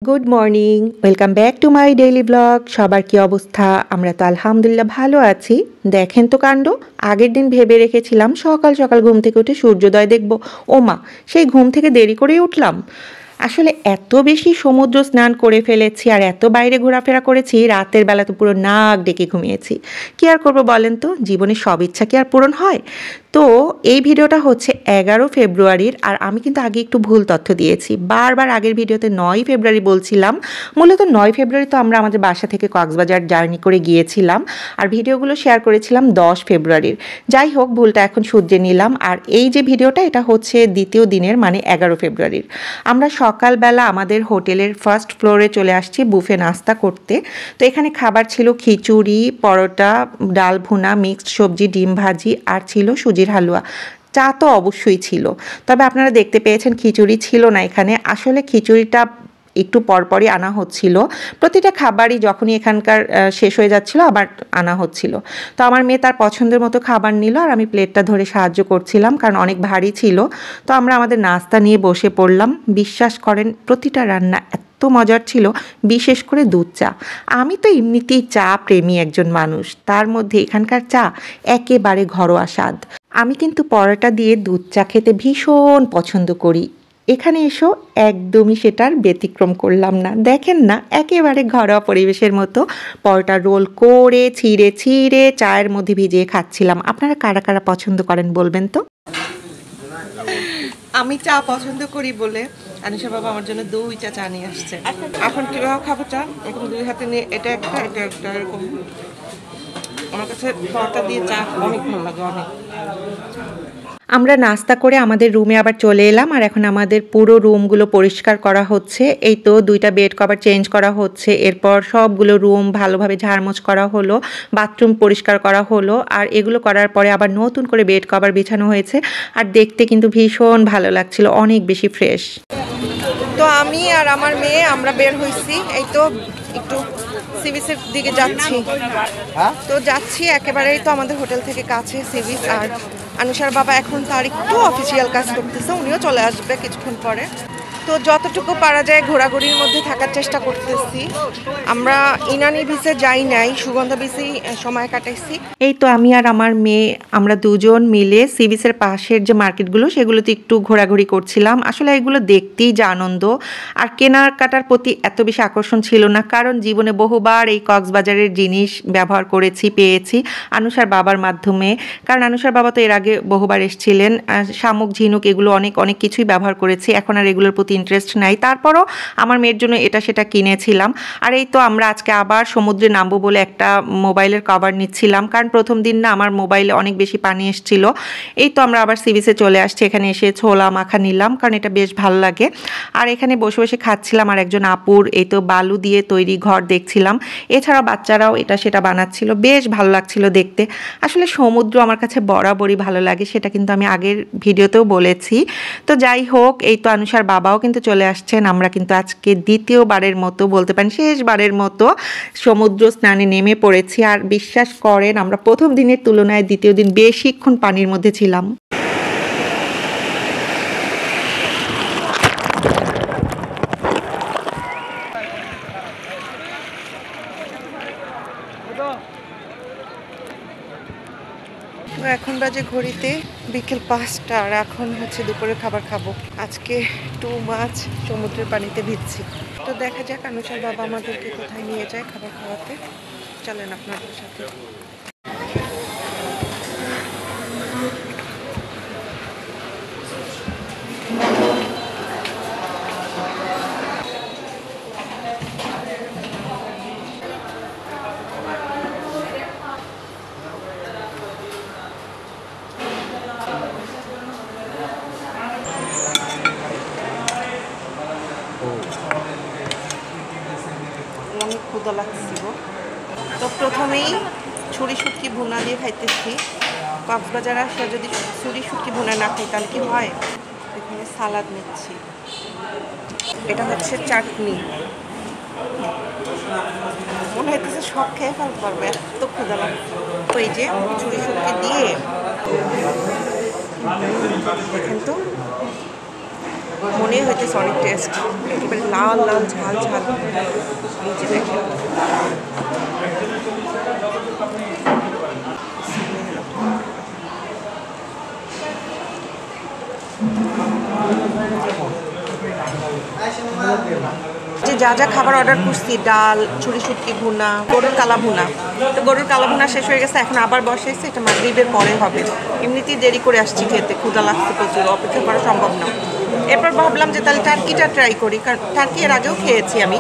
Good morning, welcome back to my daily blog. সবার কি অবস্থা? আমরা তো আলহামদুলিল্লাহ ভালো আছি। দেখেন তো কাণ্ড, আগের দিন ভেবে রেখেছিলাম সকাল সকাল ঘুম থেকে উঠে সূর্যোদয় দেখব। ও মা, সেই ঘুম থেকে দেরি করেই উঠলাম। আসলে এত বেশি সমুদ্র স্নান করে ফেলেছি আর এত বাইরে ঘোরাফেরা করেছি, রাতের বেলা তো পুরো নাক ডেকে ঘুমিয়েছি। কি আর করবো বলেন তো, জীবনের সব ইচ্ছা কি আর পূরণ হয়? তো এই ভিডিওটা হচ্ছে 11 ফেব্রুয়ারির, আর আমি কিন্তু আগে একটু ভুল তথ্য দিয়েছি। বারবার আগের ভিডিওতে 9 ফেব্রুয়ারি বলছিলাম। মূলত 9 ফেব্রুয়ারি তো আমরা আমাদের বাসা থেকে কক্সবাজার জার্নি করে গিয়েছিলাম, আর ভিডিওগুলো শেয়ার করেছিলাম 10 ফেব্রুয়ারির। যাই হোক, ভুলটা এখন শুধরে নিলাম। আর এই যে ভিডিওটা, এটা হচ্ছে দ্বিতীয় দিনের, মানে 11 ফেব্রুয়ারির। আমরা সকালবেলা আমাদের হোটেলের ফার্স্ট ফ্লোরে চলে আসছি বুফে নাস্তা করতে। তো এখানে খাবার ছিল খিচুড়ি, পরোটা, ডাল ভুনা, মিক্সড সবজি, ডিম ভাজি, আর ছিল সুজির হালুয়া। চা তো অবশ্যই ছিল, তবে আপনারা দেখতে পেয়েছেন খিচুড়ি ছিল না এখানে। আসলে খিচুড়িটা একটু পরপরই আনা হচ্ছিল। প্রতিটা খাবারই যখনই এখানকার শেষ হয়ে যাচ্ছিল আবার আনা হচ্ছিল। তো আমার মেয়ে তার পছন্দের মতো খাবার নিল, আর আমি প্লেটটা ধরে সাহায্য করছিলাম, কারণ অনেক ভারী ছিল। তো আমরা আমাদের নাস্তা নিয়ে বসে পড়লাম। বিশ্বাস করেন, প্রতিটা রান্না এত মজার ছিল, বিশেষ করে দুধ চা। আমি তো এমনিতেই চা প্রেমী একজন মানুষ, তার মধ্যে এখানকার চা একেবারে ঘরোয়া স্বাদ। আমি কিন্তু পরোটা দিয়ে দুধ চা খেতে ভীষণ পছন্দ করি। এখানে এসো একদমই সেটার ব্যতিক্রম করলাম না। দেখেন না, একেবারে ঘরোয়া পরিবেশের মতো পরোটা রোল করে ছিঁড়ে ছিঁড়ে চায়ের মধ্যে ভিজিয়ে খাচ্ছিলাম। আপনারা কারা কারা পছন্দ করেন বলবেন তো। আমি চা পছন্দ করি বলে আনিশা বাবা আমার জন্য 2টা চা নিয়ে আসছে। এখন কীভাবে খাবো চা? এখন 2 হাতে নিয়ে এটা একটা এটা একটা, এরকম। আমার কাছে পরোটা দিয়ে চা অনেক ভালো লাগে, অনেক। আমরা নাস্তা করে আমাদের রুমে আবার চলে এলাম, আর এখন আমাদের পুরো রুমগুলো পরিষ্কার করা হচ্ছে। এই তো 2টা বেড কভার চেঞ্জ করা হচ্ছে, এরপর সবগুলো রুম ভালোভাবে ঝাড়মোছ করা হলো, বাথরুম পরিষ্কার করা হলো, আর এগুলো করার পরে আবার নতুন করে বেড কভার বিছানো হয়েছে। আর দেখতে কিন্তু ভীষণ ভালো লাগছিল, অনেক বেশি ফ্রেশ। তো আমি আর আমার মেয়ে আমরা বের হয়েছি, এই তো একটু সি বিচের দিকে যাচ্ছি। তো যাচ্ছি একেবারেই তো আমাদের হোটেল থেকে কাছে সি বিচ। আর আনুষার বাবা এখন তার একটু অফিসিয়াল কাজ করতেছে, উনিও চলে আসবে কিছুক্ষণ পরে। তো যতটুকু পারা যায় ঘোরাঘুরির মধ্যে থাকার চেষ্টা করতেছি। আমরা ইনানি বিচে যাই নাই, সুগন্ধা বিচেই সময় কাটাইছি। এই তো আমি আর আমার মেয়ে আমরা দুজন মিলে সি বিচের পাশের যে মার্কেটগুলো সেগুলোতে একটু ঘোরাঘুরি করছিলাম। আসলে এগুলো দেখতেই যে আনন্দ, আর কেনাকাটার প্রতি এত বেশি আকর্ষণ ছিল না, কারণ জীবনে বহুবার এই কক্সবাজারের জিনিস ব্যবহার করেছি, পেয়েছি আনুষার বাবার মাধ্যমে। কারণ আনুষার বাবা তো এর আগে বহুবার এসেছিলেন। শামুক, ঝিনুক এগুলো অনেক অনেক কিছুই ব্যবহার করেছি, এখন আর এগুলোর প্রতি ইন্টারেস্ট নাই। তারপরও আমার মেয়ের জন্য এটা সেটা কিনেছিলাম। আর এই তো আমরা আজকে আবার সমুদ্রে নামবো বলে একটা মোবাইলের কভার নিচ্ছিলাম, কারণ প্রথম দিন না আমার মোবাইলে অনেক বেশি পানি এসেছিল। এই তো আমরা আবার সি বিচে চলে আসছি, এখানে এসে ছোলা মাখা নিলাম, কারণ এটা বেশ ভালো লাগে। আর এখানে বসে বসে খাচ্ছিলাম, আর একজন আপুর এই তো বালু দিয়ে তৈরি ঘর দেখছিলাম। এছাড়া বাচ্চারাও এটা সেটা বানাচ্ছিল, বেশ ভালো লাগছিল দেখতে। আসলে সমুদ্র আমার কাছে বরাবরই ভালো লাগে, সেটা কিন্তু আমি আগের ভিডিওতেও বলেছি। তো যাই হোক, এই তো আনুষার বাবাও কিন্তু চলে আসছেন। আমরা কিন্তু আজকে দ্বিতীয়বারের মতো, বলতে পারেন শেষবারের মতো, সমুদ্র স্নানে নেমে পড়েছি। আর বিশ্বাস করেন, আমরা প্রথম দিনের তুলনায় দ্বিতীয় দিন বেশিক্ষণ পানির মধ্যে ছিলাম। এখন বাজে ঘড়িতে বিকেল 5টা, আর এখন হচ্ছে দুপুরে খাবার খাবো। আজকে 2 মাছ সমুদ্রের পানিতে ভিজছি। তো দেখা যাক আনুষার বাবা আমাদেরকে কোথায় নিয়ে যায় খাবার খাওয়াতে। চলেন আপনাদের সাথে। অনেক ক্ষুধা লাগছিল। তো প্রথমেই ছুরি শুটকি ভুনা দিয়ে খাইতেছি। কক্সবাজার আসলে যদি ছুরি শুটকি ভুনা না খাই তাহলে কি হয়? এখানে সালাদ নিচ্ছি, এটা হচ্ছে চাটনি। মনে হইতেছে সব খেয়ে ফেলতে পারবে, এত ক্ষুধা লাগছে। তো এই যে ছুরি শুটকি দিয়ে দেখেন তো মনে হইতেছে অনেক টেস্ট, একেবারে লাল লাল ঝাল ঝাল। এই যে দেখেন যে যা যা খাবার অর্ডার করছি, ডাল, ছুরি শুটকি ভুনা, গরুর কালা ভুনা, তো গরুর কালা ভুনা শেষ হয়ে গেছে, এখন আবার বসাইছে, এটা মাগরিবের পরে হবে। এমনিতেই দেরি করে আসছি খেতে, ক্ষুধা লাগছে প্রচুর, অপেক্ষা করা সম্ভব না। এরপর ভাবলাম যে তাহলে টার্কিটা ট্রাই করি, কারণ টার্কি এর আগেও খেয়েছি আমি,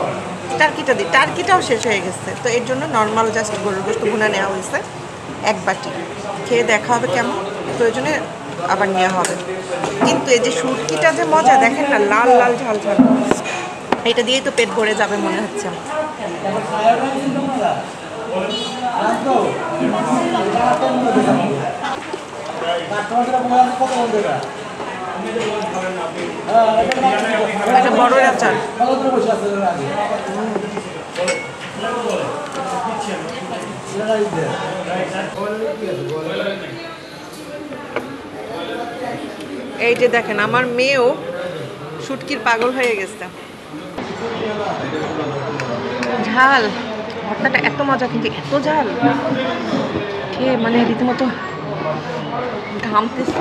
টার্কিটা দিই, টার্কিটাও শেষ হয়ে গেছে, তো এর জন্য নর্মাল জাস্ট গরুর গোশত ভুনা নেওয়া হয়েছে 1 বাটি। খেয়ে দেখা হবে কেমন, প্রয়োজনে আবার নেওয়া হবে। কিন্তু এই যে শুটকিটা যে মজা, দেখেন না, লাল লাল ঝাল ঝাল, এটা দিয়েই তো পেট ভরে যাবে মনে হচ্ছে। এটা বড় আচার, এই যে দেখেন আমার মেয়েও শুটকির পাগল হয়ে গেছে। ঝাল, ভর্তাটা এত মজা, কিন্তু এত ঝাল খেয়ে মানে রীতিমতো ঘামতেছে।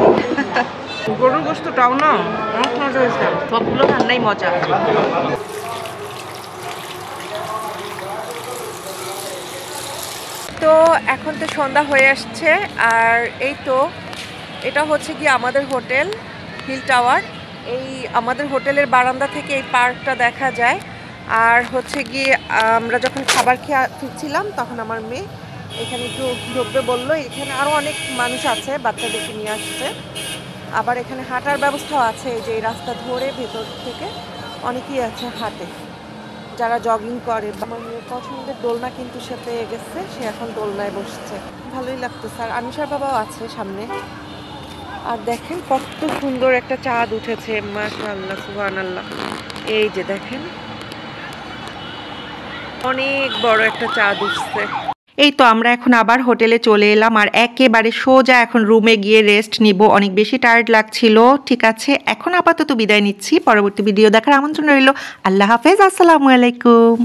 গরুর গোশতটাও না অনেক মজা হয়েছে, সবগুলো রান্নাই মজা। তো এখন তো সন্ধ্যা হয়ে আসছে, আর এই তো এটা হচ্ছে কি আমাদের হোটেল হিল টাওয়ার। এই আমাদের হোটেলের বারান্দা থেকে এই পার্কটা দেখা যায়। আর হচ্ছে গিয়ে আমরা যখন খাবার খেয়ে ফিরছিলাম তখন আমার মেয়ে এখানে একটু ঢুকবে বললো। এখানে আরও অনেক মানুষ আছে, বাচ্চাদেরকে নিয়ে আসছে। আবার এখানে হাঁটার ব্যবস্থাও আছে, এই যে এই রাস্তা ধরে ভেতর থেকে অনেকেই আছে হাঁটে, যারা জগিং করে। আমার মেয়ের পছন্দের দোলনা কিন্তু সে পেয়ে গেছে, সে এখন দোলনায় বসছে, ভালোই লাগতেছে। আর আনুষার বাবাও আছে সামনে। আর দেখেন কত সুন্দর একটা চাঁদ উঠেছে, মাশাআল্লাহ সুবহানাল্লাহ। এই যে দেখেন অনেক বড় একটা চাঁদ উঠছে। এই তো আমরা এখন আবার হোটেলে চলে এলাম, আর একেবারে সোজা এখন রুমে গিয়ে রেস্ট নিব, অনেক বেশি টায়ার্ড লাগছিল। ঠিক আছে, এখন আপাতত বিদায় নিচ্ছি, পরবর্তী ভিডিও দেখার আমন্ত্রণ রইল। আল্লাহ হাফেজ, আসসালামু আলাইকুম।